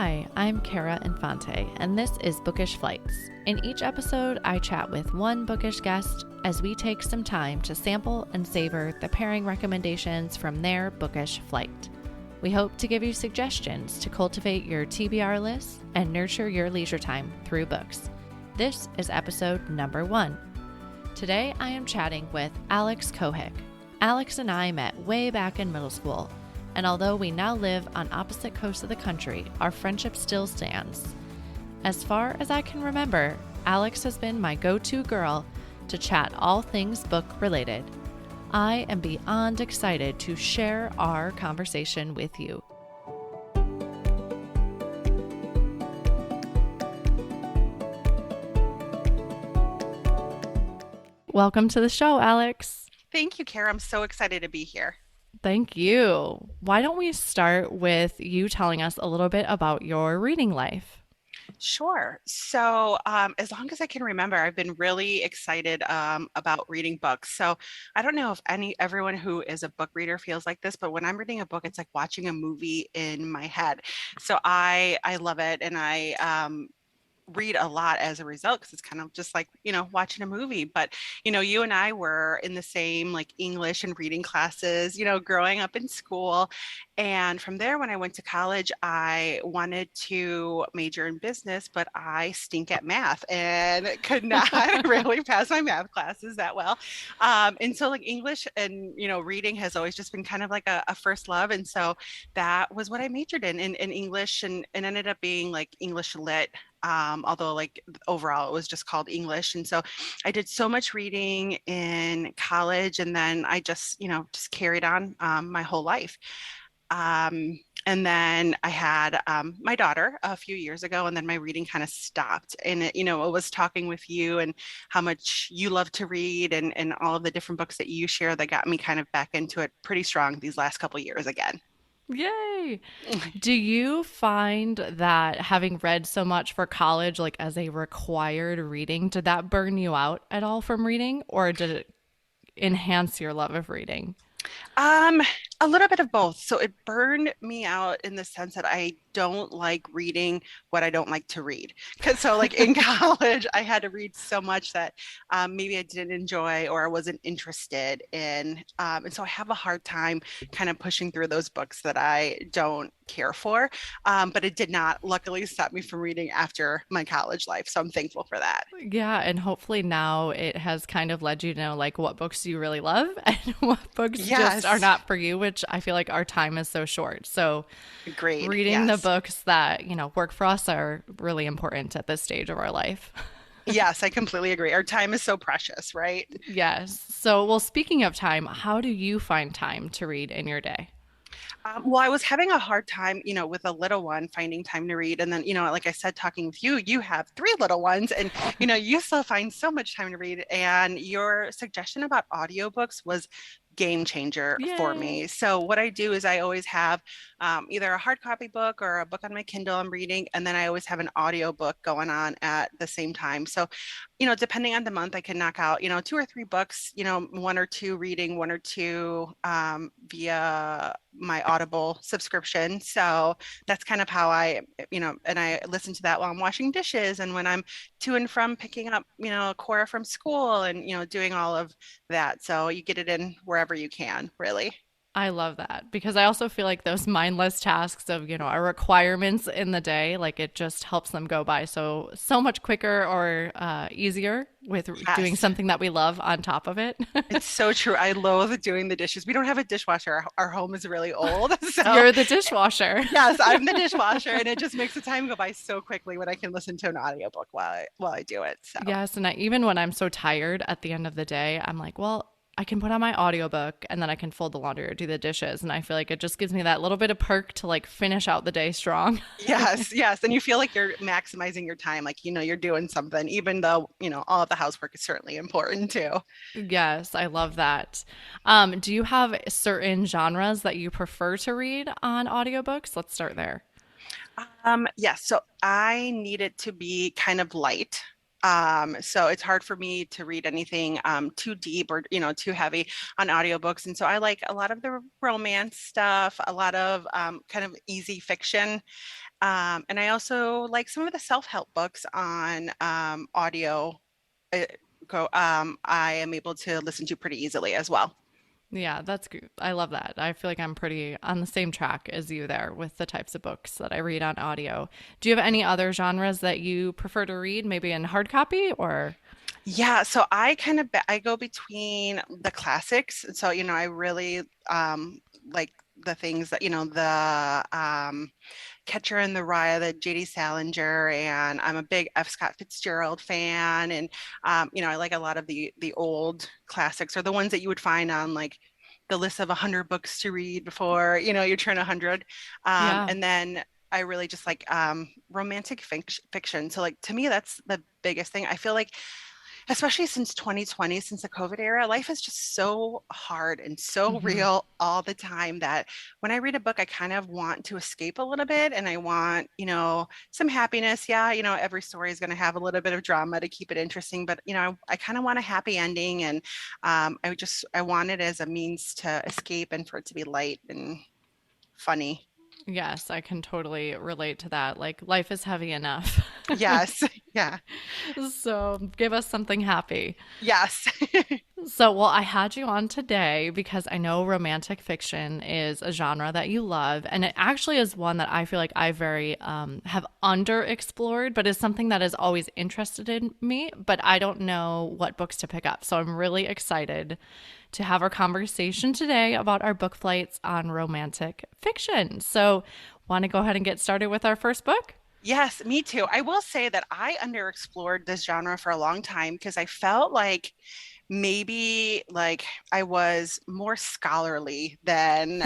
Hi, I'm Kara Infante, and this is Bookish Flights. In each episode, I chat with one bookish guest as we take some time to sample and savor the pairing recommendations from their bookish flight. We hope to give you suggestions to cultivate your TBR list and nurture your leisure time through books. This is episode number 1. Today, I am chatting with Alex Cohick. Alex and I met way back in middle school, and although we now live on opposite coasts of the country, our friendship still stands. As far as I can remember, Alex has been my go-to girl to chat all things book related. I am beyond excited to share our conversation with you. Welcome to the show, Alex. Thank you, Kara. I'm so excited to be here. Thank you. Why don't we start with you telling us a little bit about your reading life? Sure. As long as I can remember, I've been really excited about reading books. So, I don't know if everyone who is a book reader feels like this, but when I'm reading a book, it's like watching a movie in my head. So, I love it, and I read a lot as a result because it's kind of just like watching a movie. But you and I were in the same like English and reading classes growing up in school, and from there when I went to college I wanted to major in business, but I stink at math and could not really pass my math classes that well. And so like English and reading has always just been kind of like a first love, and so that was what I majored in English, and ended up being like English lit, although like overall it was just called English. And so I did so much reading in college, and then I just carried on my whole life. And then I had my daughter a few years ago, and then my reading kind of stopped. And it was talking with you and how much you love to read, and all of the different books that you share that got me kind of back into it pretty strong these last couple years again. Yay! Do you find that having read so much for college, like as a required reading, did that burn you out at all from reading, or did it enhance your love of reading? Um, a little bit of both. So it burned me out in the sense that I don't like reading what I don't like to read. Because so like in college, I had to read so much that maybe I didn't enjoy or I wasn't interested in. And so I have a hard time kind of pushing through those books that I don't care for. But it did not luckily stop me from reading after my college life. So I'm thankful for that. Yeah, and hopefully now it has kind of led you to know like what books you really love and what books just are Yes. not for you, which I feel like our time is so short. So Agreed. reading the Yes. books that, work for us are really important at this stage of our life. Yes, I completely agree. Our time is so precious, right? Yes. So, well, speaking of time, how do you find time to read in your day? Well, I was having a hard time, with a little one, finding time to read. And then, like I said, talking with you, you have three little ones, and, you still find so much time to read. And your suggestion about audiobooks was game changer for Yay. me. So what I do is I always have either a hard copy book or a book on my Kindle I'm reading, and then I always have an audio book going on at the same time. So, depending on the month, I can knock out, two or three books, one or two reading, one or two via my Audible subscription. So that's kind of how and I listen to that while I'm washing dishes and when I'm to and from picking up, Cora from school and, doing all of that. So you get it in wherever you can, really. I love that because I also feel like those mindless tasks of, our requirements in the day, like it just helps them go by so much quicker or easier with doing Yes, something that we love on top of it. it's so true. I loathe doing the dishes. We don't have a dishwasher. Our home is really old. So You're the dishwasher. yes, I'm the dishwasher, and it just makes the time go by so quickly when I can listen to an audiobook while I do it. So Yes, and even when I'm so tired at the end of the day, I'm like, well, I can put on my audiobook and then I can fold the laundry or do the dishes. And I feel like it just gives me that little bit of perk to like finish out the day strong. yes, yes, and you feel like you're maximizing your time, like you're doing something, even though all of the housework is certainly important too. Yes, I love that. Do you have certain genres that you prefer to read on audiobooks? Let's start there. Yes, so I need it to be kind of light. So it's hard for me to read anything too deep or too heavy on audiobooks. And so I like a lot of the romance stuff, a lot of kind of easy fiction. And I also like some of the self-help books on audio. uh, I am able to listen to pretty easily as well. Yeah, that's good. I love that. I feel like I'm pretty on the same track as you there with the types of books that I read on audio. Do you have any other genres that you prefer to read, maybe in hard copy or? Yeah, so I go between the classics. So, I really like the things that, the Catcher in the Rye, the J.D. Salinger, and I'm a big F. Scott Fitzgerald fan. And I like a lot of the old classics or the ones that you would find on like the list of 100 books to read before, you turn 100. Yeah. And then I really just like romantic fiction. So like to me, that's the biggest thing. I feel like especially since 2020, since the COVID era, life is just so hard and so Hmm. real all the time that when I read a book, I kind of want to escape a little bit and I want, some happiness. Yeah, every story is going to have a little bit of drama to keep it interesting, but, I kind of want a happy ending. And I want it as a means to escape and for it to be light and funny. Yes, I can totally relate to that. Like, life is heavy enough. Yes. Yeah. So, give us something happy. Yes. So, well, I had you on today because I know romantic fiction is a genre that you love, and it actually is one that I feel like I very have underexplored, but is something that has always interested in me. But I don't know what books to pick up, so I'm really excited to have our conversation today about our book flights on romantic fiction. So, want to go ahead and get started with our first book? Yes, me too. I will say that I underexplored this genre for a long time because I felt like maybe like I was more scholarly than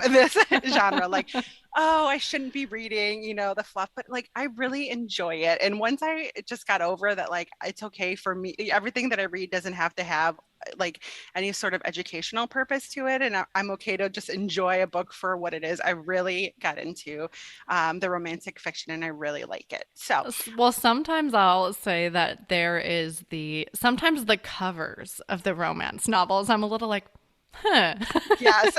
this genre. Like, oh, I shouldn't be reading, the fluff, but like I really enjoy it. And once I just got over that, like it's okay for me, everything that I read doesn't have to have like any sort of educational purpose to it. And I'm okay to just enjoy a book for what it is. I really got into the romantic fiction and I really like it. So, Well, sometimes I'll say that sometimes the covers of the romance novels, I'm a little like, huh. yes.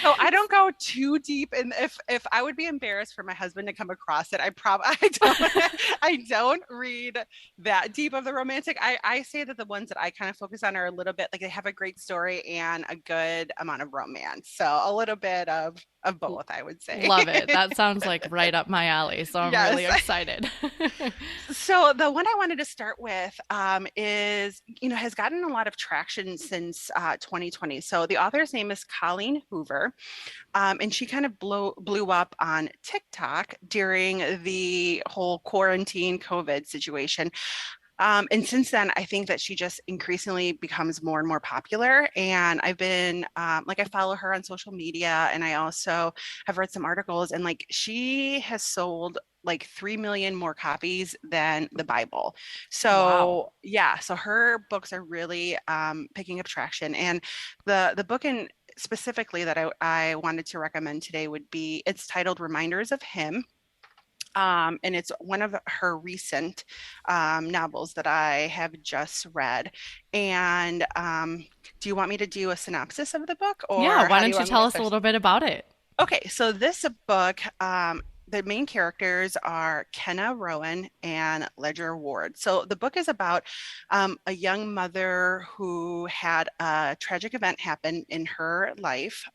So I don't go too deep, and if I would be embarrassed for my husband to come across it, I don't I don't read that deep of the romantic. I say that the ones that I kind of focus on are a little bit like they have a great story and a good amount of romance. So a little bit of both, I would say. Love it. That sounds like right up my alley. So I'm really Yes. excited. So the one I wanted to start with is, has gotten a lot of traction since 2020. So the author's name is Colleen Hoover, and she kind of blew up on TikTok during the whole quarantine COVID situation. And since then, I think that she just increasingly becomes more and more popular. And I've been like, I follow her on social media, and I also have read some articles, and like, she has sold like 3 million more copies than the Bible. Wow. So, yeah, so her books are really picking up traction. And the book in specifically that I wanted to recommend today would be it's titled Reminders of Him, and it's one of her recent novels that I have just read. And do you want me to do a synopsis of the book, Yeah. or Why how do you don't you want me tell to us a start? little bit about it? Okay, so this book, the main characters are Kenna Rowan and Ledger Ward. So the book is about a young mother who had a tragic event happen in her life.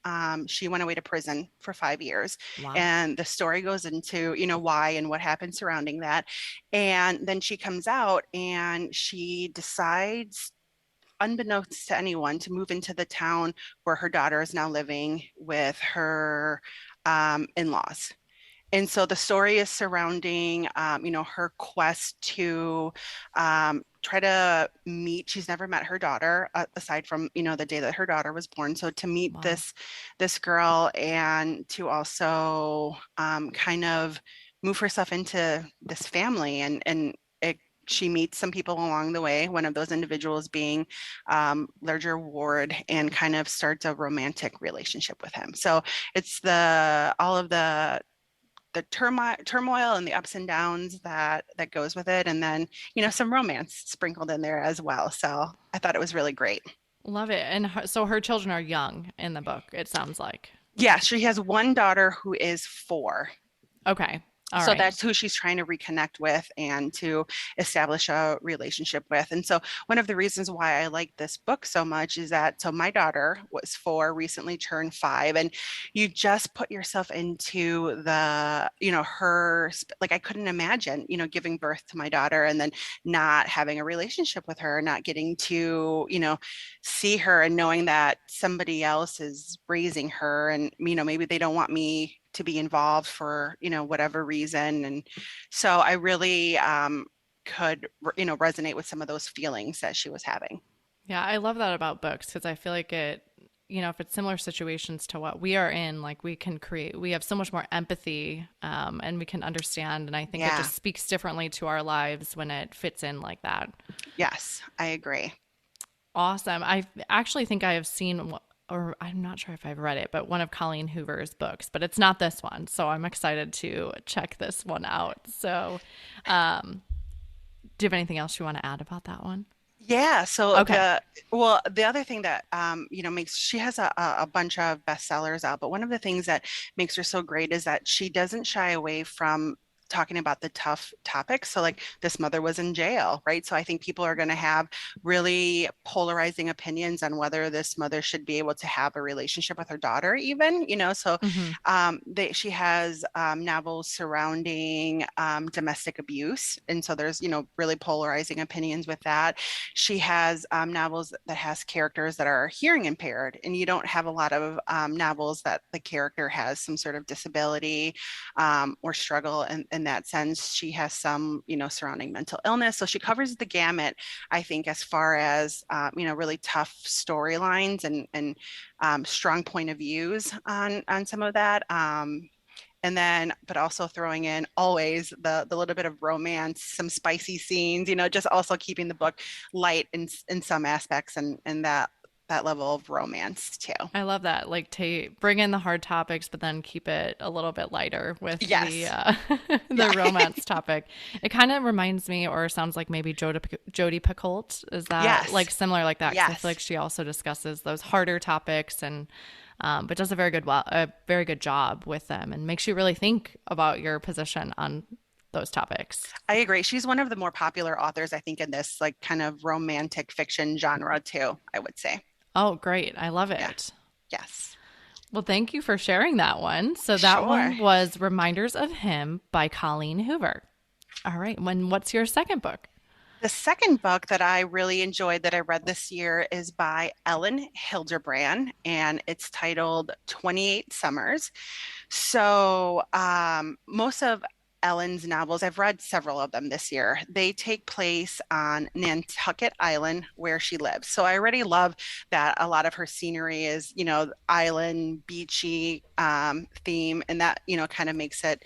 She went away to prison for 5 years, Wow. and the story goes into, why and what happened surrounding that. And then she comes out and she decides, unbeknownst to anyone, to move into the town where her daughter is now living with her in-laws. And so the story is surrounding, her quest to try to meet. She's never met her daughter aside from, the day that her daughter was born. So to meet Wow. this girl and to also kind of move herself into this family and she meets some people along the way, one of those individuals being Lerger Ward, and kind of starts a romantic relationship with him. So it's all of the the turmoil and the ups and downs that goes with it, and then some romance sprinkled in there as well. So I thought it was really great. Love it. And so her children are young in the book, it sounds like. Yeah, she has one daughter who is 4. Okay. All So right. that's who she's trying to reconnect with and to establish a relationship with. And so one of the reasons why I like this book so much is that so my daughter was 4, recently turned 5, and you just put yourself into her, like I couldn't imagine, giving birth to my daughter and then not having a relationship with her, not getting to, see her and knowing that somebody else is raising her, and maybe they don't want me to be involved for whatever reason. And so I really could resonate with some of those feelings that she was having. Yeah, I love that about books because I feel like if it's similar situations to what we are in, like we have so much more empathy, and we can understand. And I think it Yeah. just speaks differently to our lives when it fits in like that. Yes, I agree. Awesome. I actually think I have seen, or I'm not sure if I've read it, but one of Colleen Hoover's books, but it's not this one. So I'm excited to check this one out. So, do you have anything else you want to add about that one? Yeah, so Okay. the other thing that makes she has a bunch of bestsellers out, but one of the things that makes her so great is that she doesn't shy away from talking about the tough topics. So like this mother was in jail, right? So I think people are going to have really polarizing opinions on whether this mother should be able to have a relationship with her daughter even, so Hmm. she has novels surrounding domestic abuse, and so there's really polarizing opinions with that. She has novels that has characters that are hearing impaired, and you don't have a lot of novels that the character has some sort of disability or struggle in that sense. She has some surrounding mental illness, so she covers the gamut, I think, as far as really tough storylines and strong point of views on some of that. And then, but also throwing in always the little bit of romance, some spicy scenes, just also keeping the book light in some aspects, and that level of romance too. I love that. Like, to bring in the hard topics, but then keep it a little bit lighter with the Yes. the Yeah. romance topic. It kind of reminds me, or sounds like maybe Jodi Picoult. Is that Yes. like similar like that? Because I feel Yes. like she also discusses those harder topics and but does a very good job with them and makes you really think about your position on those topics. I agree. She's one of the more popular authors, I think, in this like kind of romantic fiction genre too, I would say. Oh, great. I love Yeah. it. Yes. Well, thank you for sharing that one. So that Sure. one was Reminders of Him by Colleen Hoover. All right. What's your second book? The second book that I really enjoyed that I read this year is by Ellen Hilderbrand, and it's titled 28 Summers. So, most of Ellen's novels, I've read several of them this year. They take place on Nantucket Island where she lives. So I already love that a lot of her scenery is, island, beachy theme, and that, kind of makes it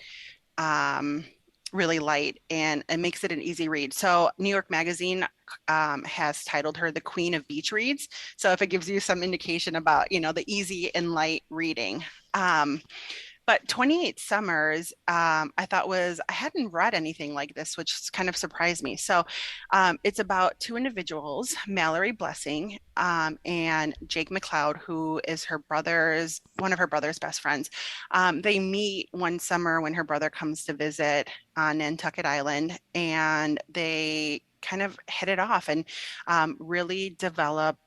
um, really light and makes it an easy read. So New York Magazine has titled her the Queen of Beach Reads. So if it gives you some indication about, the easy and light reading. But 28 Summers, I thought I hadn't read anything like this, which kind of surprised me. So it's about two individuals, Mallory Blessing and Jake McLeod, who is one of her brother's best friends. They meet one summer when her brother comes to visit on Nantucket Island, and they kind of hit it off and really develop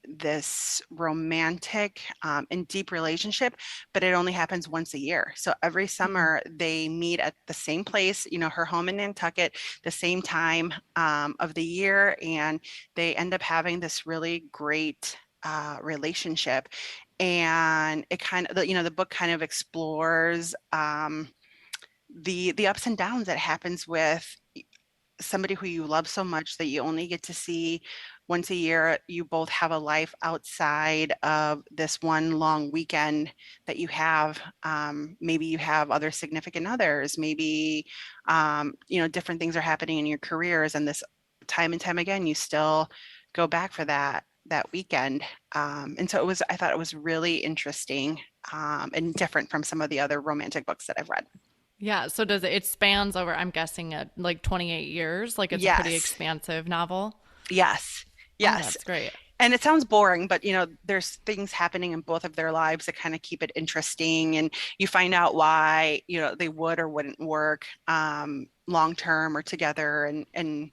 this romantic and deep relationship, but it only happens once a year. So every Hmm. summer they meet at the same place, her home in Nantucket, the same time of the year, and they end up having this really great relationship. And it kind of, the book kind of explores the ups and downs that happens with somebody who you love so much that you only get to see once a year. You both have a life outside of this one long weekend that you have. Maybe you have other significant others. Maybe, different things are happening in your careers, and this time and time again, you still go back for that weekend. And so I thought it was really interesting and different from some of the other romantic books that I've read. Yeah. So does it spans over, I'm guessing, like 28 years? Like it's a pretty Yes. expansive novel. Yes. Oh, Yes. that's great. And it sounds boring, but there's things happening in both of their lives that kind of keep it interesting, and you find out why, they would or wouldn't work long term or together and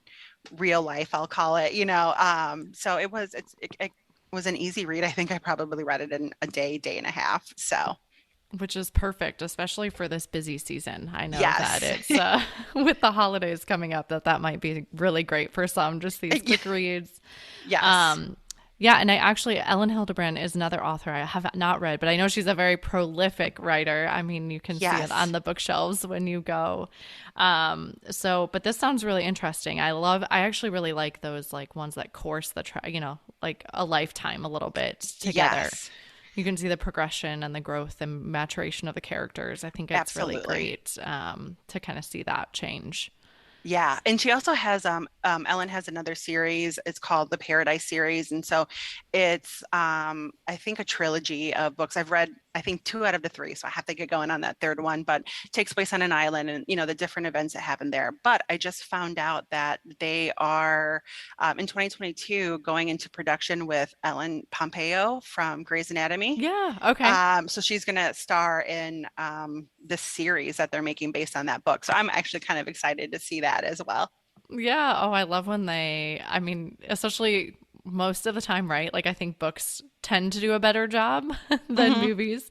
real life, I'll call it, so it was an easy read. I think I probably read it in a day and a half. So, Which is perfect, especially for this busy season. I know that yes. it's with the holidays coming up, that might be really great for some, just these quick reads. Yes. Um, yeah, and I actually, Ellen Hildebrand is another author I have not read, but I know she's a very prolific writer. I mean, you can see it Yes. on the bookshelves when you go. But this sounds really interesting. I actually really like those like ones that course like a lifetime a little bit together. Yes. You can see the progression and the growth and maturation of the characters. I think it's really Absolutely. great to kind of see that change. Yeah, and she also has Ellen has another series. It's called the Paradise series, and so it's I think a trilogy of books. I've read I think two out of the three, so I have to get going on that third one. But it takes place on an island, and the different events that happen there. But I just found out that they are in 2022 going into production with Ellen Pompeo from Grey's Anatomy. Yeah. Okay. So she's going to star in this series that they're making based on that book. So I'm actually kind of excited to see that as well. Yeah. Oh, I love when I mean, especially most of the time, right? Like, I think books tend to do a better job than Hmm. movies.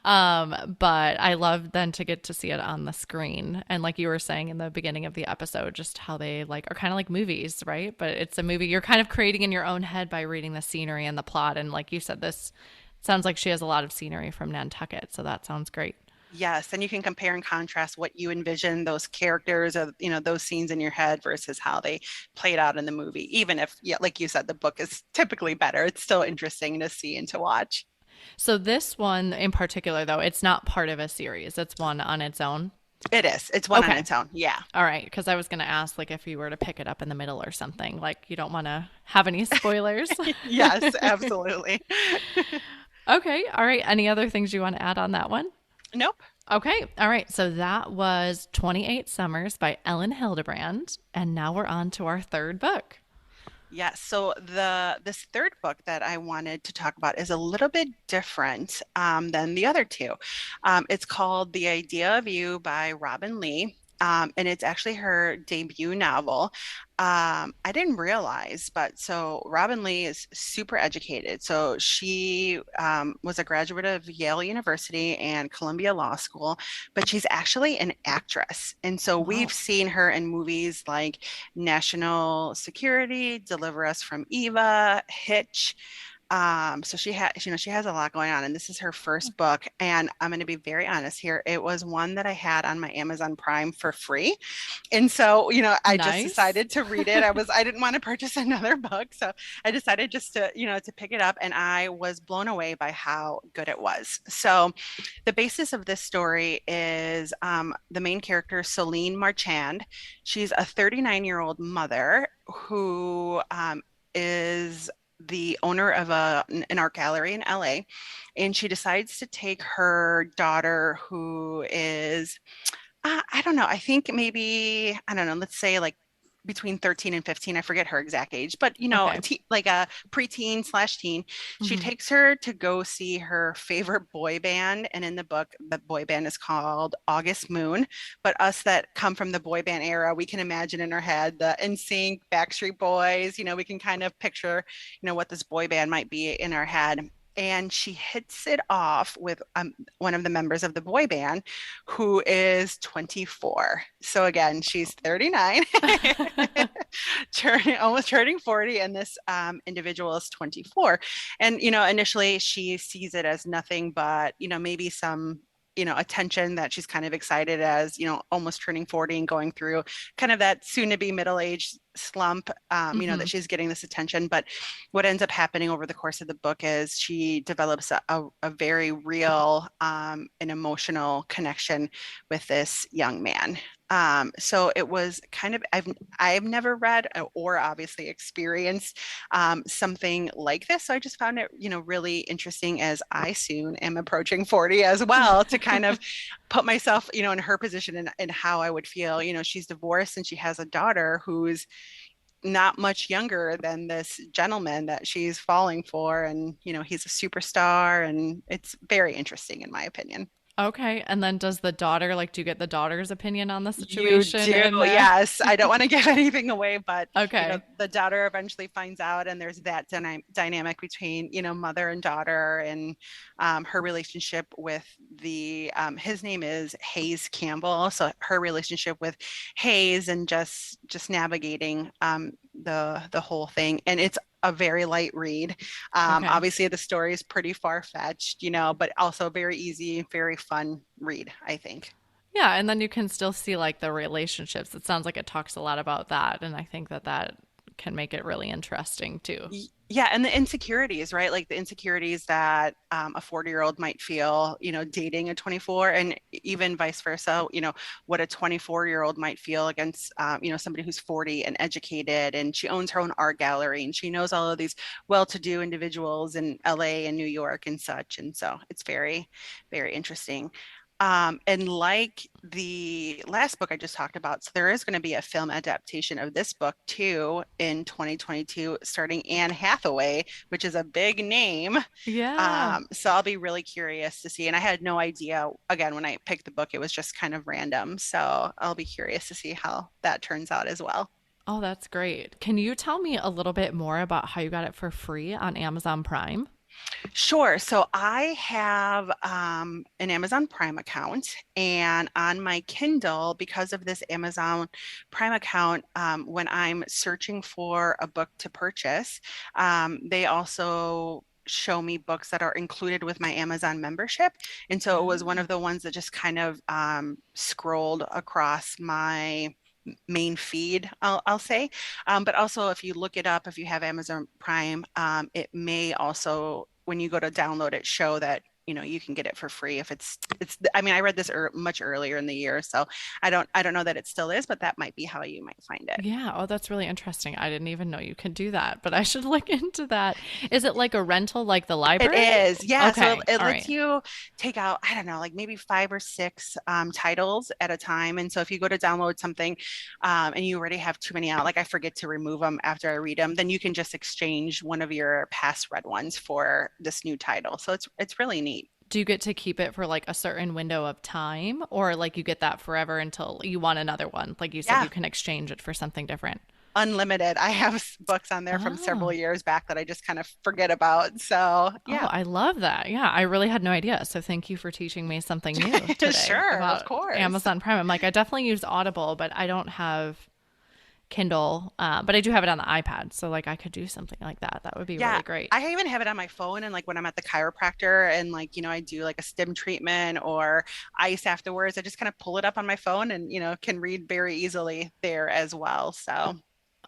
But I love then to get to see it on the screen. And like you were saying in the beginning of the episode, just how they like are kind of like movies, right? But it's a movie you're kind of creating in your own head by reading the scenery and the plot. And like you said, this sounds like she has a lot of scenery from Nantucket. So that sounds great. Yes, and you can compare and contrast what you envision those characters or those scenes in your head versus how they played out in the movie. Even if, yeah, like you said, the book is typically better, it's still interesting to see and to watch. So this one in particular, though, it's not part of a series. It's one on its own. It is. It's one on Okay. its own. Yeah. All right. Because I was going to ask, like, if you were to pick it up in the middle or something, like, you don't want to have any spoilers. Yes, absolutely. Okay. All right. Any other things you want to add on that one? Nope. Okay. All right. So that was 28 Summers by Ellen Hildebrand. And now we're on to our third book. Yes. So this third book that I wanted to talk about is a little bit different than the other two. It's called The Idea of You by Robin Lee. And it's actually her debut novel. I didn't realize, but so Robin Lee is super educated. So she was a graduate of Yale University and Columbia Law School, but she's actually an actress. And so we've Wow. seen her in movies like National Security, Deliver Us from Eva, Hitch. So she has a lot going on, and this is her first book. And I'm going to be very honest here. It was one that I had on my Amazon Prime for free. And so, I just Nice. decided to read it. I didn't want to purchase another book. So I decided just to pick it up, and I was blown away by how good it was. So the basis of this story is the main character, Celine Marchand. She's a 39-year-old mother who is the owner of an art gallery in LA, and she decides to take her daughter, who is I don't know. I think maybe, I don't know, let's say like between 13 and 15. I forget her exact age, but Okay. like a preteen slash teen. She Hmm. takes her to go see her favorite boy band. And in the book, the boy band is called August Moon. But us that come from the boy band era, we can imagine in our head the NSYNC, Backstreet Boys, we can kind of picture, what this boy band might be in our head. And she hits it off with one of the members of the boy band who is 24. So again, she's 39, almost turning 40, and this individual is 24. And, initially she sees it as nothing but, maybe some attention, that she's kind of excited as almost turning 40 and going through kind of that soon to be middle age slump, that Mm-hmm. she's getting this attention. But what ends up happening over the course of the book is she develops a very real and emotional connection with this young man. So it was kind of I've never read or obviously experienced something like this. So I just found it, really interesting as I soon am approaching 40 as well to kind of put myself, in her position and how I would feel. She's divorced and she has a daughter who's not much younger than this gentleman that she's falling for. And, he's a superstar and it's very interesting in my opinion. Okay. And then does the daughter, like, do you get the daughter's opinion on the You situation do, in there? yes. I don't want to give anything away, but Okay. the daughter eventually finds out, and there's that dynamic between mother and daughter, and her relationship with the his name is Hayes Campbell, so her relationship with Hayes, and just navigating the whole thing, and it's a very light read. Okay. Obviously, the story is pretty far-fetched, but also very easy, very fun read, I think. Yeah. And then you can still see like the relationships. It sounds like it talks a lot about that. And I think that that can make it really interesting too. Yeah, and the insecurities, right? Like the insecurities that a 40-year-old might feel, dating a 24, and even vice versa, what a 24-year-old might feel against, somebody who's 40 and educated, and she owns her own art gallery, and she knows all of these well-to-do individuals in LA and New York and such. And so it's very, very interesting. And like the last book I just talked about, so there is going to be a film adaptation of this book too in 2022, starring Anne Hathaway, which is a big name. Yeah. So I'll be really curious to see. And I had no idea, again, when I picked the book, it was just kind of random. So I'll be curious to see how that turns out as well. Oh, that's great. Can you tell me a little bit more about how you got it for free on Amazon Prime? Sure. So I have an Amazon Prime account, and on my Kindle, because of this Amazon Prime account, when I'm searching for a book to purchase, they also show me books that are included with my Amazon membership. And so it was one Oh. of the ones that just kind of scrolled across my main feed, I'll say. But also, if you look it up, if you have Amazon Prime, it may also, when you go to download it, show that you can get it for free if it's. I mean, I read this much earlier in the year, so I don't know that it still is, but that might be how you might find it. Yeah. Oh, that's really interesting. I didn't even know you could do that, but I should look into that. Is it like a rental, like the It library? is, yeah. So Okay. it All lets right. you take out, I don't know, like maybe 5 or 6 titles at a time. And so if you go to download something and you already have too many out, like I forget to remove them after I read them, then you can just exchange one of your past read ones for this new title. So it's really neat. Do you get to keep it for like a certain window of time, or like you get that forever until you want another one? Like you said, Yeah, you can exchange it for something different. unlimited. I have books on there from several Oh. years back that I just kind of forget about. So Oh, yeah, I love that. Yeah, I really had no idea. So thank you for teaching me something new today sure, of about course. Amazon Prime. I'm like, I definitely use Audible, but I don't have Kindle, but I do have it on the iPad. So like I could do something like that. That would be Yeah, really great. I even have it on my phone, and like when I'm at the chiropractor and like, I do like a stim treatment or ice afterwards, I just kind of pull it up on my phone and, can read very easily there as well. So,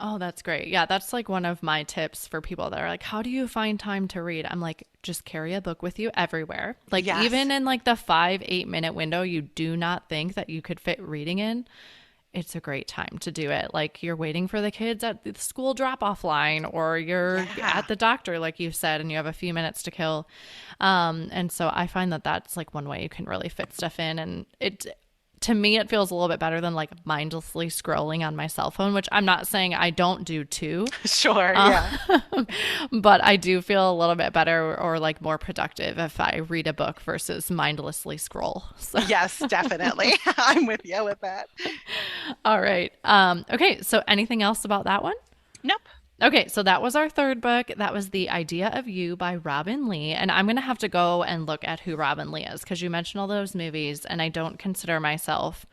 Oh, that's great. Yeah, that's like one of my tips for people that are like, how do you find time to read? I'm like, just carry a book with you everywhere. Like, yes. even in like the 5, 8 minute window you do not think that you could fit reading in, it's a great time to do it. Like, you're waiting for the kids at the school drop off line, or you're Yeah. at the doctor, like you said, and you have a few minutes to kill. And so I find that that's like one way you can really fit stuff in. And to me, it feels a little bit better than like mindlessly scrolling on my cell phone, which I'm not saying I don't do too. Sure. Uh, Yeah. but I do feel a little bit better or like more productive if I read a book versus mindlessly scroll. So, Yes, definitely. I'm with you with that. all right. Okay. So, anything else about that one? Nope. Okay, so that was our third book. That was The Idea of You by Robin Lee. And I'm going to have to go and look at who Robin Lee is because you mentioned all those movies, and I don't consider myself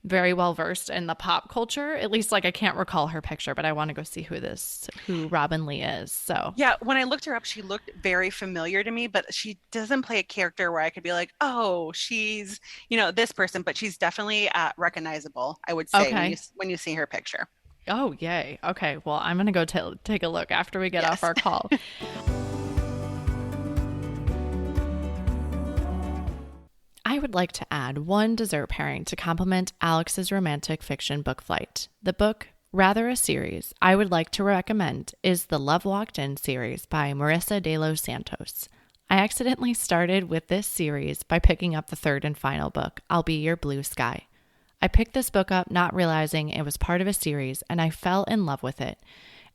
very well versed in the pop culture. At least, like, I can't recall her picture, but I want to go see who Robin Lee is. So, Yeah, when I looked her up, she looked very familiar to me, but she doesn't play a character where I could be like, oh, she's, this person, but she's definitely recognizable, I would say, when you okay. when you see her picture. Oh, yay. Okay. Well, I'm going to go take a look after we get off Yes. our call. I would like to add one dessert pairing to complement Alex's romantic fiction book flight. The book, rather a series, I would like to recommend is the Love Walked In series by Marissa de los Santos. I accidentally started with this series by picking up the third and final book, I'll Be Your Blue Sky. I picked this book up not realizing it was part of a series, and I fell in love with it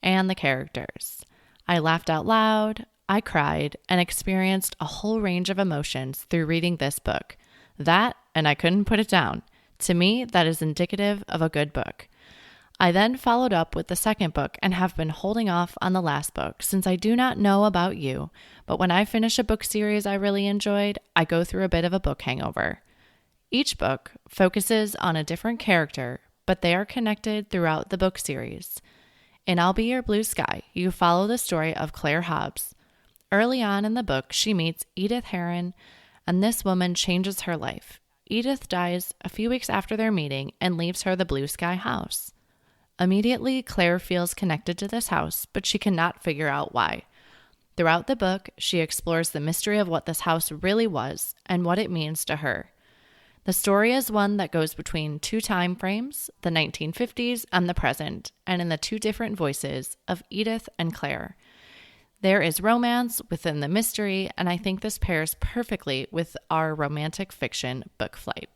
and the characters. I laughed out loud, I cried, and experienced a whole range of emotions through reading this book. That, and I couldn't put it down. To me, that is indicative of a good book. I then followed up with the second book and have been holding off on the last book since I do not know about you, but when I finish a book series I really enjoyed, I go through a bit of a book hangover. Each book focuses on a different character, but they are connected throughout the book series. In I'll Be Your Blue Sky, you follow the story of Claire Hobbs. Early on in the book, she meets Edith Heron, and this woman changes her life. Edith dies a few weeks after their meeting and leaves her the Blue Sky house. Immediately, Claire feels connected to this house, but she cannot figure out why. Throughout the book, she explores the mystery of what this house really was and what it means to her. The story is one that goes between two time frames, the 1950s and the present, and in the two different voices of Edith and Claire. There is romance within the mystery, and I think this pairs perfectly with our romantic fiction book flight.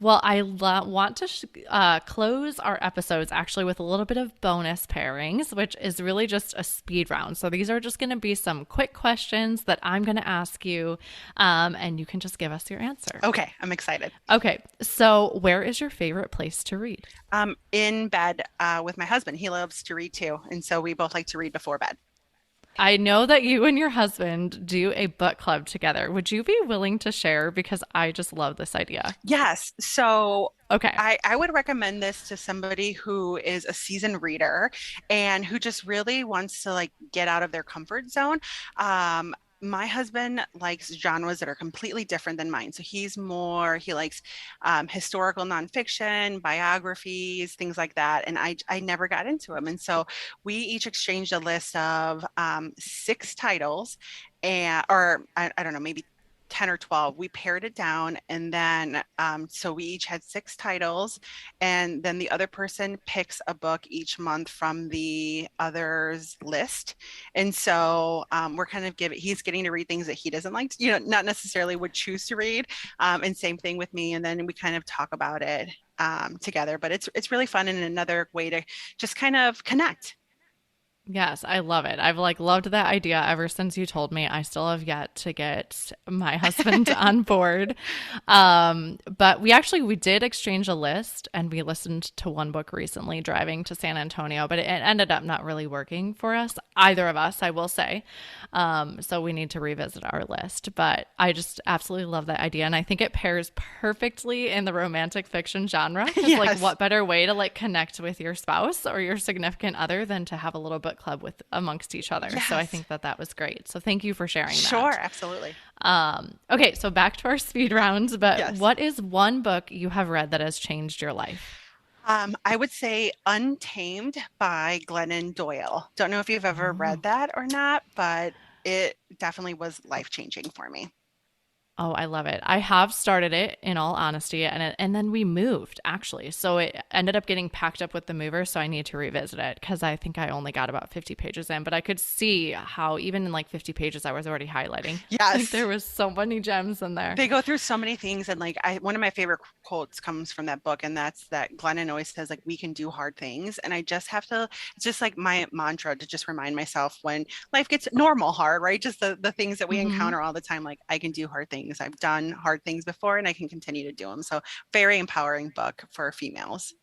Well, I want to close our episodes actually with a little bit of bonus pairings, which is really just a speed round. So these are just going to be some quick questions that I'm going to ask you, and you can just give us your answer. Okay, I'm excited. Okay, so where is your favorite place to read? In bed with my husband. He loves to read too, and so we both like to read before bed. I know that you and your husband do a book club together. Would you be willing to share? Because I just love this idea. Yes. So Okay. I would recommend this to somebody who is a seasoned reader and who just really wants to like get out of their comfort zone. My husband likes genres that are completely different than mine. So he likes historical nonfiction, biographies, things like that. And I never got into them. And so we each exchanged a list of six titles or I don't know, maybe 10 or 12. We pared it down, and then so we each had six titles, and then the other person picks a book each month from the other's list. And so we're kind of he's getting to read things that he doesn't like to, not necessarily would choose to read, and same thing with me. And then we kind of talk about it together, but it's really fun and another way to just kind of connect. Yes, I love it. I've loved that idea ever since you told me. I still have yet to get my husband on board. But we did exchange a list and we listened to one book recently driving to San Antonio, but it ended up not really working for us, either of us, I will say. So we need to revisit our list, but I just absolutely love that idea. And I think it pairs perfectly in the romantic fiction genre. Because Yes. what better way to connect with your spouse or your significant other than to have a little book club with amongst each other. Yes. So I think that was great. So thank you for sharing that. Sure, absolutely. Okay, so back to our speed rounds, but Yes. what is one book you have read that has changed your life? I would say Untamed by Glennon Doyle. Don't know if you've ever read that or not, but it definitely was life-changing for me. Oh, I love it. I have started it in all honesty, and then we moved actually. So it ended up getting packed up with the mover, so I need to revisit it because I think I only got about 50 pages in, but I could see how even in 50 pages I was already highlighting. Yes. There was so many gems in there. They go through so many things, and one of my favorite quotes comes from that book, and that's that Glennon always says we can do hard things, and I just have to. It's just my mantra to just remind myself when life gets normal hard, right? Just the things that we encounter all the time. I can do hard things. I've done hard things before, and I can continue to do them. So very empowering book for females.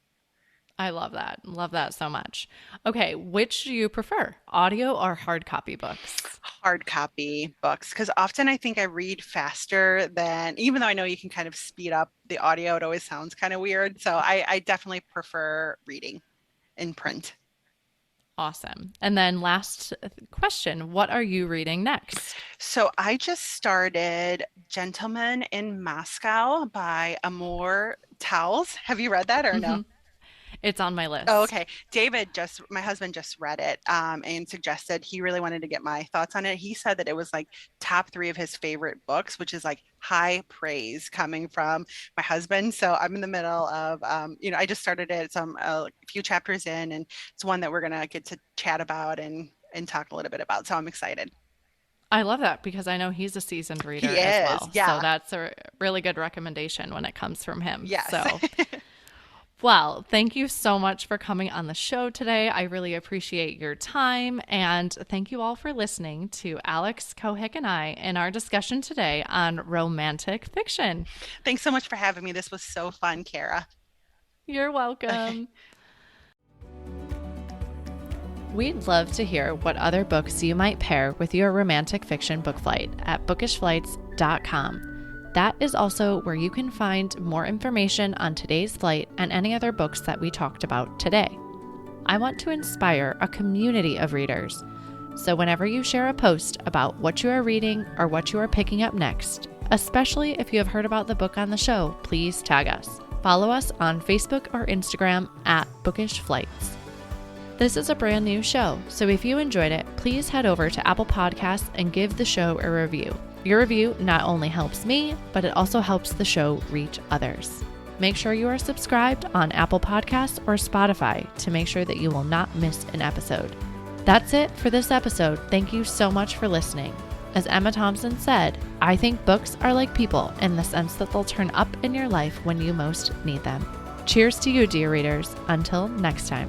I love that. Love that so much. Okay, which do you prefer, audio or hard copy books? Hard copy books, because often I think I read faster than, even though I know you can kind of speed up the audio, it always sounds kind of weird. So I definitely prefer reading in print. Awesome. And then last question, what are you reading next? So I just started Gentleman in Moscow by Amor Towles. Have you read that or no? Hmm. It's on my Oh, list. okay. My husband just read it and suggested he really wanted to get my thoughts on it. He said that it was like top three of his favorite books, which is like high praise coming from my husband. So I'm in the middle of, I just started it. So I'm a few chapters in, and it's one that we're going to get to chat about and talk a little bit about. So I'm excited. I love that because I know he's a seasoned He reader as is. well. So Yeah. that's a really good recommendation when it comes from him. Yes. So, well, thank you so much for coming on the show today. I really appreciate your time. And thank you all for listening to Alex Cohick and I in our discussion today on romantic fiction. Thanks so much for having me. This was so fun, Kara. You're Okay. welcome. We'd love to hear what other books you might pair with your romantic fiction book flight at bookishflights.com. That is also where you can find more information on today's flight and any other books that we talked about today. I want to inspire a community of readers. So whenever you share a post about what you are reading or what you are picking up next, especially if you have heard about the book on the show, please tag us. Follow us on Facebook or Instagram at Bookish Flights. This is a brand new show, so if you enjoyed it, please head over to Apple Podcasts and give the show a review. Your review not only helps me, but it also helps the show reach others. Make sure you are subscribed on Apple Podcasts or Spotify to make sure that you will not miss an episode. That's it for this episode. Thank you so much for listening. As Emma Thompson said, I think books are like people in the sense that they'll turn up in your life when you most need them. Cheers to you, dear readers. Until next time.